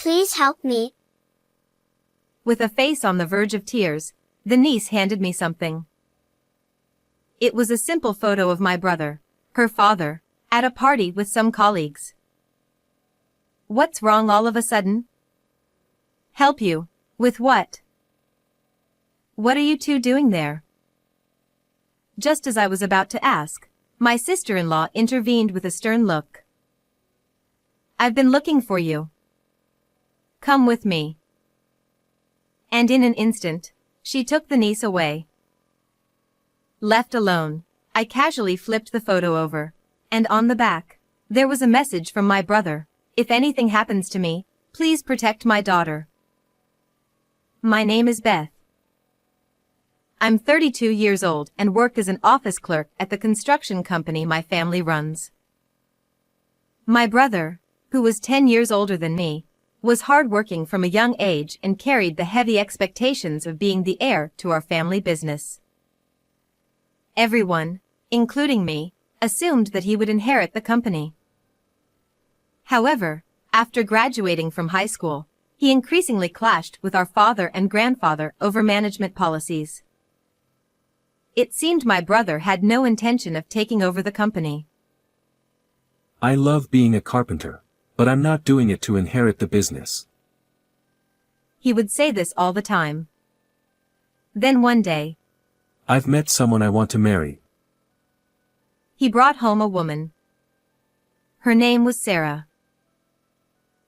please help me? With a face on the verge of tears, the niece handed me something. It was a simple photo of my brother, her father, at a party with some colleagues. What's wrong all of a sudden? Help you? With what? What are you two doing there? Just as I was about to ask, my sister-in-law intervened with a stern look. I've been looking for you. Come with me. And in an instant, she took the niece away. Left alone, I casually flipped the photo over, and on the back, there was a message from my brother. If anything happens to me, please protect my daughter. My name is Beth. I'm 32 years old and work as an office clerk at the construction company my family runs. My brother, who was 10 years older than me, was hardworking from a young age and carried the heavy expectations of being the heir to our family business. Everyone, including me, assumed that he would inherit the company. However, after graduating from high school, he increasingly clashed with our father and grandfather over management policies. It seemed my brother had no intention of taking over the company. I love being a carpenter, but I'm not doing it to inherit the business. He would say this all the time. Then one day, I've met someone I want to marry. He brought home a woman. Her name was Sarah.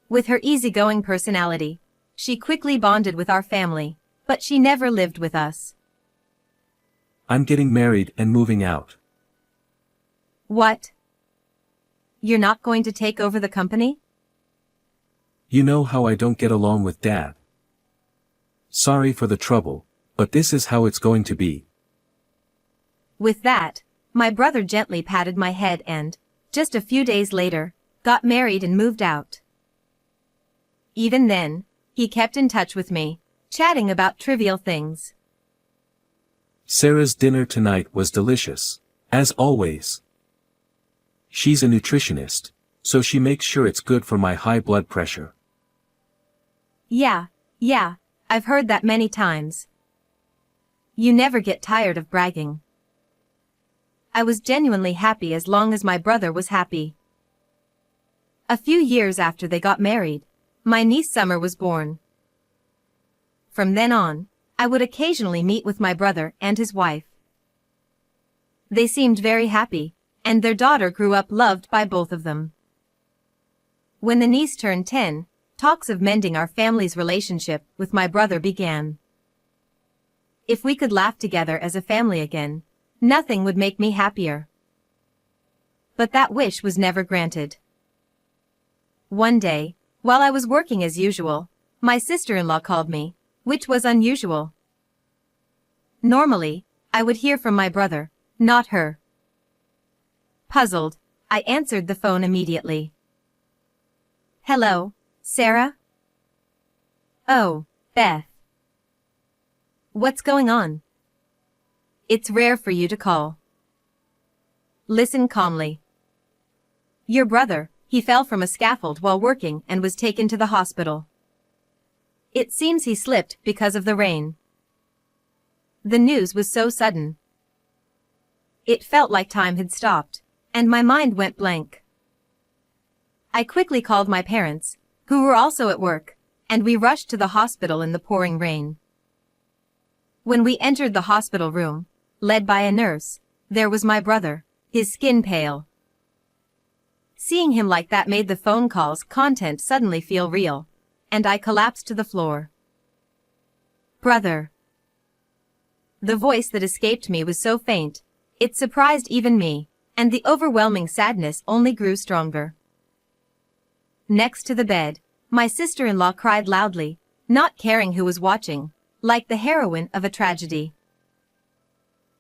With her easygoing personality, she quickly bonded with our family, but she never lived with us. I'm getting married and moving out. What? You're not going to take over the company? You know how I don't get along with Dad. Sorry for the trouble, but this is how it's going to be. With that, my brother gently patted my head and, just a few days later, got married and moved out. Even then, he kept in touch with me, chatting about trivial things. Sarah's dinner tonight was delicious, as always. She's a nutritionist, so she makes sure it's good for my high blood pressure. Yeah, I've heard that many times. You never get tired of bragging. I was genuinely happy as long as my brother was happy. A few years after they got married, my niece Summer was born. From then on, I would occasionally meet with my brother and his wife. They seemed very happy, and their daughter grew up loved by both of them. When the niece turned 10, talks of mending our family's relationship with my brother began. If we could laugh together as a family again, nothing would make me happier. But that wish was never granted. One day, while I was working as usual, my sister-in-law called me, which was unusual. Normally, I would hear from my brother, not her. Puzzled, I answered the phone immediately. Hello, Sarah? Oh, Beth. What's going on? It's rare for you to call. Listen calmly. Your brother, he fell from a scaffold while working and was taken to the hospital. It seems he slipped because of the rain. The news was so sudden. It felt like time had stopped, and my mind went blank. I quickly called my parents, who were also at work, and we rushed to the hospital in the pouring rain. When we entered the hospital room, led by a nurse, there was my brother, his skin pale. Seeing him like that made the phone call's content suddenly feel real, and I collapsed to the floor. Brother. The voice that escaped me was so faint, it surprised even me, and the overwhelming sadness only grew stronger. Next to the bed, my sister-in-law cried loudly, not caring who was watching, like the heroine of a tragedy.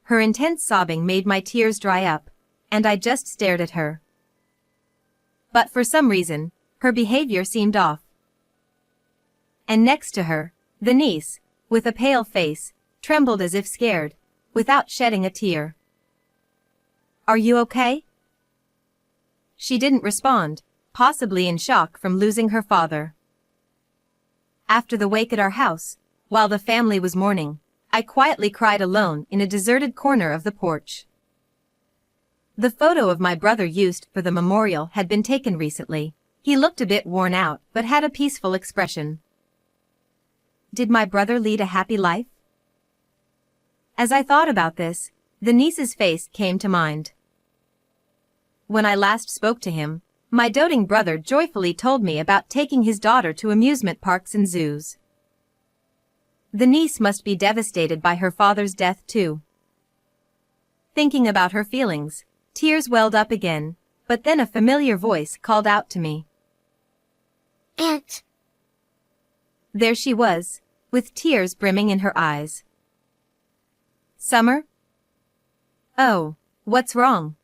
Her intense sobbing made my tears dry up, and I just stared at her. But for some reason, her behavior seemed off. And next to her, the niece, with a pale face, trembled as if scared, without shedding a tear. Are you okay? She didn't respond, possibly in shock from losing her father. After the wake at our house, while the family was mourning, I quietly cried alone in a deserted corner of the porch. The photo of my brother used for the memorial had been taken recently. He looked a bit worn out but had a peaceful expression. Did my brother lead a happy life? As I thought about this, the niece's face came to mind. When I last spoke to him, my doting brother joyfully told me about taking his daughter to amusement parks and zoos. The niece must be devastated by her father's death too. Thinking about her feelings, tears welled up again, but then a familiar voice called out to me. Aunt. There she was, with tears brimming in her eyes. Summer? Oh, what's wrong?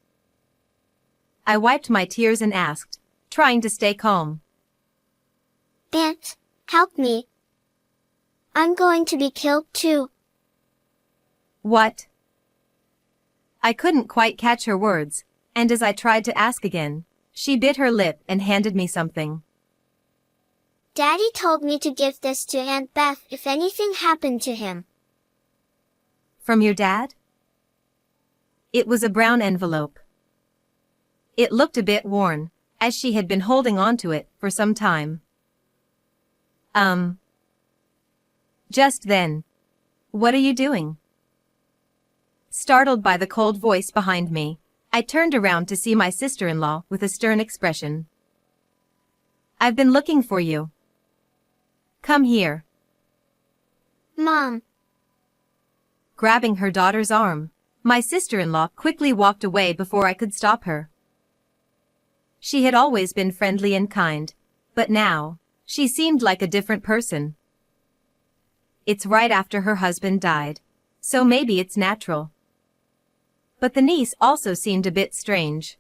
I wiped my tears and asked, trying to stay calm. Aunt, help me. I'm going to be killed too. What? I couldn't quite catch her words, and as I tried to ask again, she bit her lip and handed me something. Daddy told me to give this to Aunt Beth if anything happened to him. From your dad? It was a brown envelope. It looked a bit worn, as she had been holding onto it for some time. Just then. What are you doing? Startled by the cold voice behind me, I turned around to see my sister-in-law with a stern expression. I've been looking for you. Come here. Mom. Grabbing her daughter's arm, my sister-in-law quickly walked away before I could stop her. She had always been friendly and kind, but now, she seemed like a different person. It's right after her husband died, so maybe it's natural. But the niece also seemed a bit strange.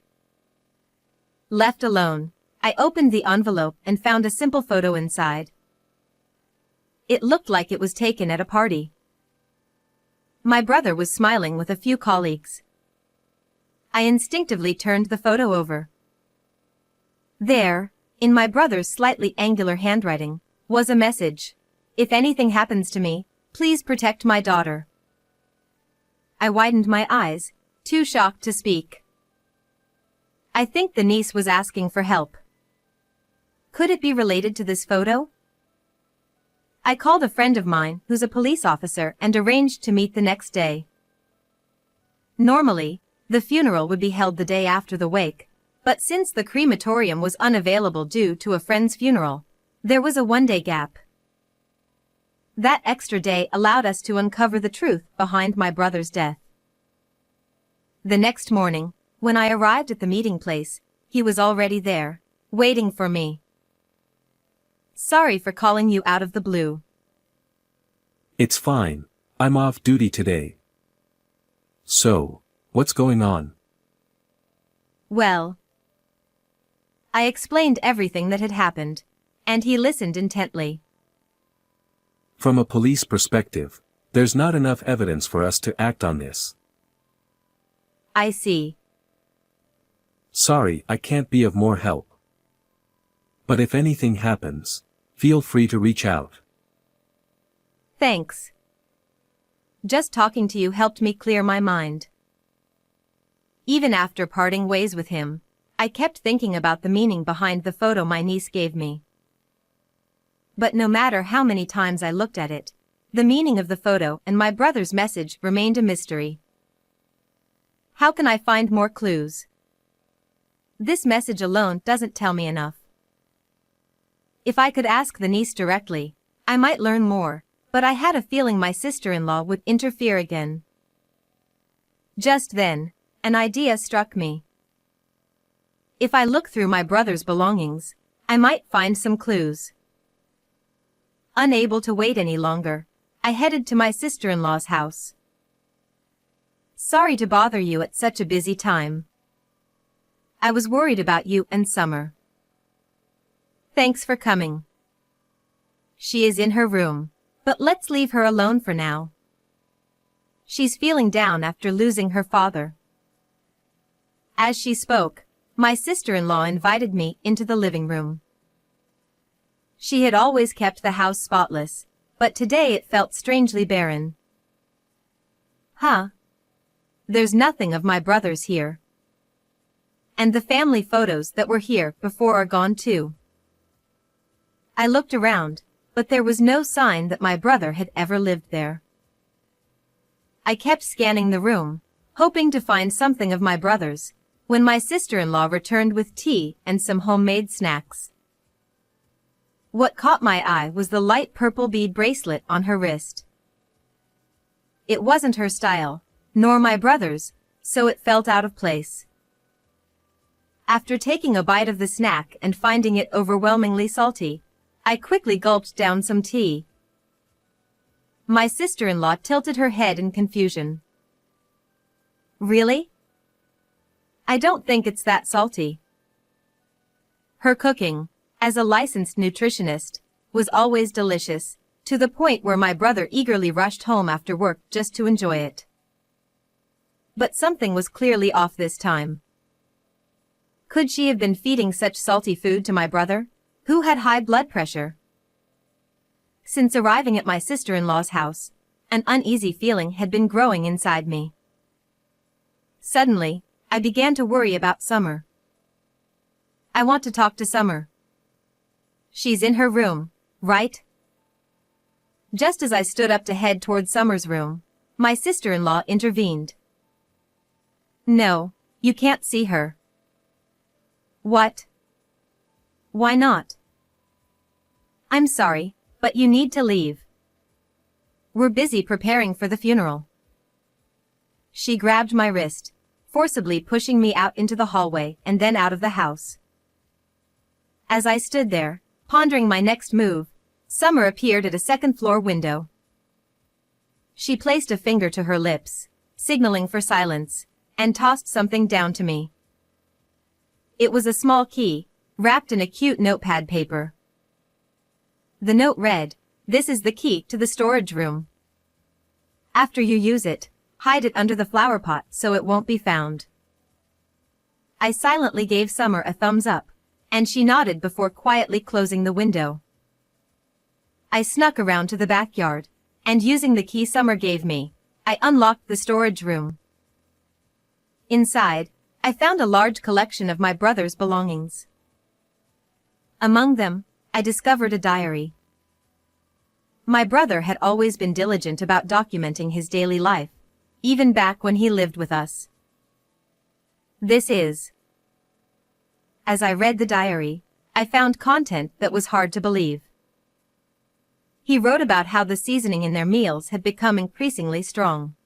Left alone, I opened the envelope and found a simple photo inside. It looked like it was taken at a party. My brother was smiling with a few colleagues. I instinctively turned the photo over. There, in my brother's slightly angular handwriting, was a message. If anything happens to me, please protect my daughter. I widened my eyes, too shocked to speak. I think the niece was asking for help. Could it be related to this photo? I called a friend of mine who's a police officer and arranged to meet the next day. Normally, the funeral would be held the day after the wake, but since the crematorium was unavailable due to a friend's funeral, there was a one-day gap. That extra day allowed us to uncover the truth behind my brother's death. The next morning, when I arrived at the meeting place, he was already there, waiting for me. Sorry for calling you out of the blue. It's fine, I'm off duty today. So, what's going on? Well, I explained everything that had happened, and he listened intently. From a police perspective, there's not enough evidence for us to act on this. I see. Sorry, I can't be of more help. But if anything happens, feel free to reach out. Thanks. Just talking to you helped me clear my mind. Even after parting ways with him, I kept thinking about the meaning behind the photo my niece gave me. But no matter how many times I looked at it, the meaning of the photo and my brother's message remained a mystery. How can I find more clues? This message alone doesn't tell me enough. If I could ask the niece directly, I might learn more, but I had a feeling my sister-in-law would interfere again. Just then, an idea struck me. If I look through my brother's belongings, I might find some clues. Unable to wait any longer, I headed to my sister-in-law's house. Sorry to bother you at such a busy time. I was worried about you and Summer. Thanks for coming. She is in her room, but let's leave her alone for now. She's feeling down after losing her father. As she spoke, my sister-in-law invited me into the living room. She had always kept the house spotless, but today it felt strangely barren. Huh? There's nothing of my brothers here. And the family photos that were here before are gone too. I looked around, but there was no sign that my brother had ever lived there. I kept scanning the room, hoping to find something of my brothers, when my sister-in-law returned with tea and some homemade snacks. What caught my eye was the light purple bead bracelet on her wrist. It wasn't her style, nor my brother's, so it felt out of place. After taking a bite of the snack and finding it overwhelmingly salty, I quickly gulped down some tea. My sister-in-law tilted her head in confusion. Really? I don't think it's that salty. Her cooking, as a licensed nutritionist, was always delicious, to the point where my brother eagerly rushed home after work just to enjoy it. But something was clearly off this time. Could she have been feeding such salty food to my brother, who had high blood pressure? Since arriving at my sister-in-law's house, an uneasy feeling had been growing inside me. Suddenly, I began to worry about Summer. I want to talk to Summer. She's in her room, right? Just as I stood up to head toward Summer's room, my sister-in-law intervened. No, you can't see her. What? Why not? I'm sorry, but you need to leave. We're busy preparing for the funeral. She grabbed my wrist, forcibly pushing me out into the hallway and then out of the house. As I stood there, pondering my next move, Summer appeared at a second-floor window. She placed a finger to her lips, signaling for silence, and tossed something down to me. It was a small key, wrapped in a cute notepad paper. The note read, "This is the key to the storage room. After you use it, hide it under the flower pot so it won't be found." I silently gave Summer a thumbs up, and she nodded before quietly closing the window. I snuck around to the backyard, and using the key Summer gave me, I unlocked the storage room. Inside, I found a large collection of my brother's belongings. Among them, I discovered a diary. My brother had always been diligent about documenting his daily life, even back when he lived with us. This is. As I read the diary, I found content that was hard to believe. He wrote about how the seasoning in their meals had become increasingly strong.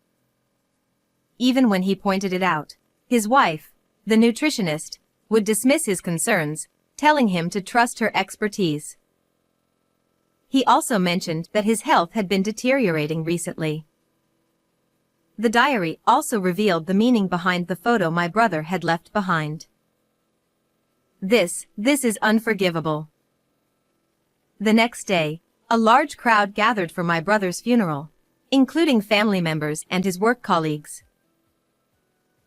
Even when he pointed it out, his wife, the nutritionist, would dismiss his concerns, telling him to trust her expertise. He also mentioned that his health had been deteriorating recently. The diary also revealed the meaning behind the photo my brother had left behind. This is unforgivable. The next day, a large crowd gathered for my brother's funeral, including family members and his work colleagues.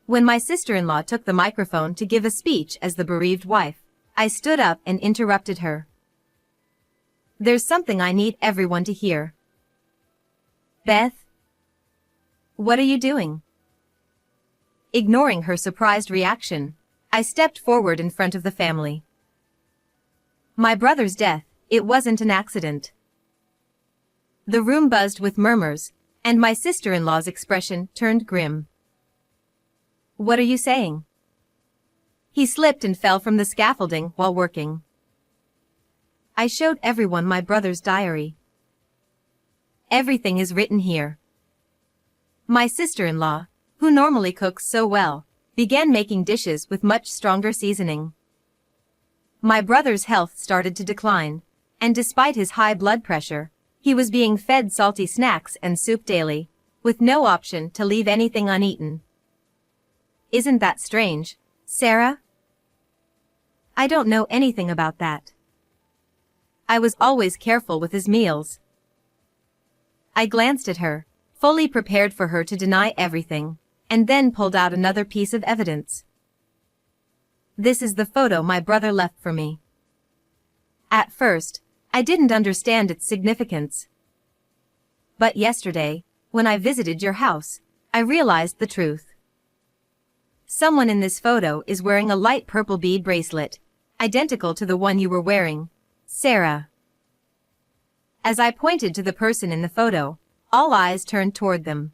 When my sister-in-law took the microphone to give a speech as the bereaved wife, I stood up and interrupted her. There's something I need everyone to hear. Beth? What are you doing? Ignoring her surprised reaction, I stepped forward in front of the family. My brother's death, it wasn't an accident. The room buzzed with murmurs, and my sister-in-law's expression turned grim. What are you saying? He slipped and fell from the scaffolding while working. I showed everyone my brother's diary. Everything is written here. My sister-in-law, who normally cooks so well, began making dishes with much stronger seasoning. My brother's health started to decline, and despite his high blood pressure, he was being fed salty snacks and soup daily, with no option to leave anything uneaten. Isn't that strange, Sarah? I don't know anything about that. I was always careful with his meals. I glanced at her, fully prepared for her to deny everything, and then pulled out another piece of evidence. This is the photo my brother left for me. At first, I didn't understand its significance. But yesterday, when I visited your house, I realized the truth. Someone in this photo is wearing a light purple bead bracelet, identical to the one you were wearing, Sarah. As I pointed to the person in the photo, all eyes turned toward them.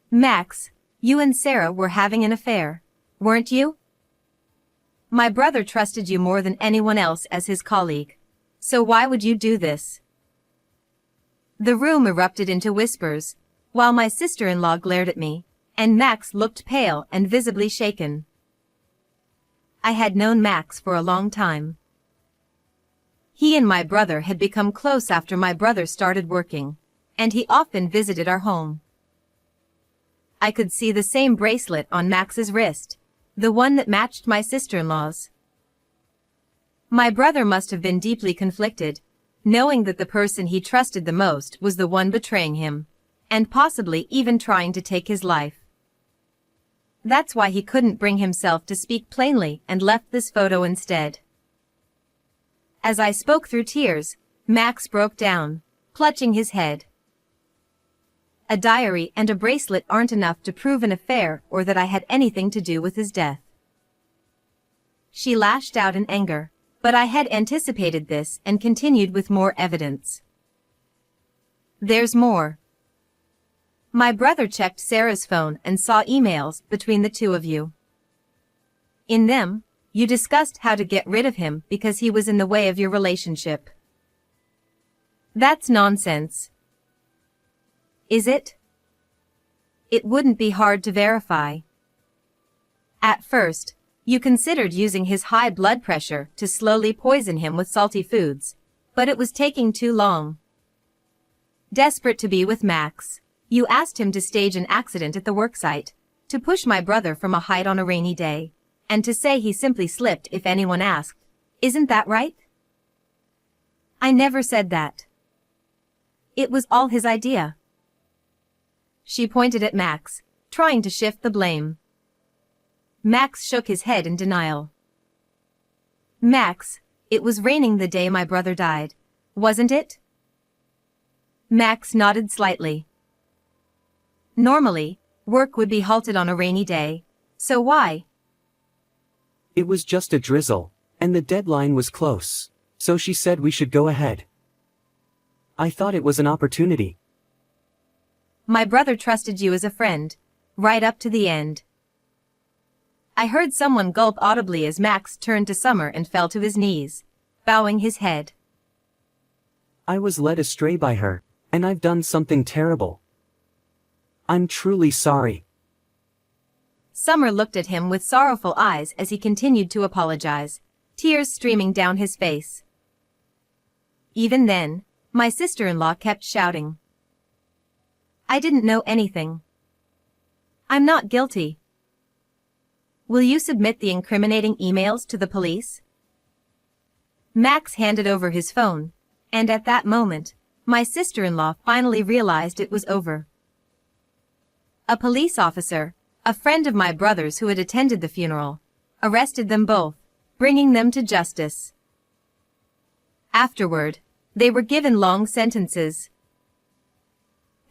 Max, you and Sarah were having an affair, weren't you? My brother trusted you more than anyone else as his colleague. So why would you do this? The room erupted into whispers, while my sister-in-law glared at me, and Max looked pale and visibly shaken. I had known Max for a long time. He and my brother had become close after my brother started working, and he often visited our home. I could see the same bracelet on Max's wrist, the one that matched my sister-in-law's. My brother must have been deeply conflicted, knowing that the person he trusted the most was the one betraying him, and possibly even trying to take his life. That's why he couldn't bring himself to speak plainly and left this photo instead. As I spoke through tears, Max broke down, clutching his head. A diary and a bracelet aren't enough to prove an affair or that I had anything to do with his death. She lashed out in anger, but I had anticipated this and continued with more evidence. There's more. My brother checked Sarah's phone and saw emails between the two of you. In them, you discussed how to get rid of him because he was in the way of your relationship. That's nonsense. Is it? It wouldn't be hard to verify. At first, you considered using his high blood pressure to slowly poison him with salty foods, but it was taking too long. Desperate to be with Max, you asked him to stage an accident at the worksite, to push my brother from a height on a rainy day, and to say he simply slipped if anyone asked. Isn't that right? I never said that. It was all his idea. She pointed at Max, trying to shift the blame. Max shook his head in denial. Max, it was raining the day my brother died, wasn't it? Max nodded slightly. Normally, work would be halted on a rainy day, so why? It was just a drizzle, and the deadline was close, so she said we should go ahead. I thought it was an opportunity. My brother trusted you as a friend, right up to the end. I heard someone gulp audibly as Max turned to Summer and fell to his knees, bowing his head. I was led astray by her, and I've done something terrible. I'm truly sorry. Summer looked at him with sorrowful eyes as he continued to apologize, tears streaming down his face. Even then, my sister-in-law kept shouting. I didn't know anything. I'm not guilty. Will you submit the incriminating emails to the police? Max handed over his phone, and at that moment, my sister-in-law finally realized it was over. A police officer, a friend of my brother's who had attended the funeral, arrested them both, bringing them to justice. Afterward, they were given long sentences.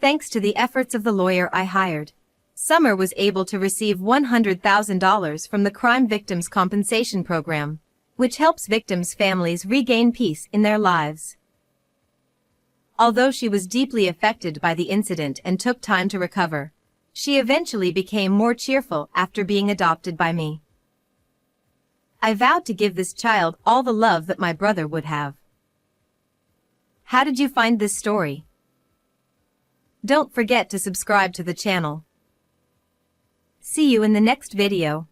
Thanks to the efforts of the lawyer I hired, Summer was able to receive $100,000 from the Crime Victims Compensation Program, which helps victims' families regain peace in their lives. Although she was deeply affected by the incident and took time to recover, she eventually became more cheerful after being adopted by me. I vowed to give this child all the love that my brother would have. How did you find this story? Don't forget to subscribe to the channel. See you in the next video.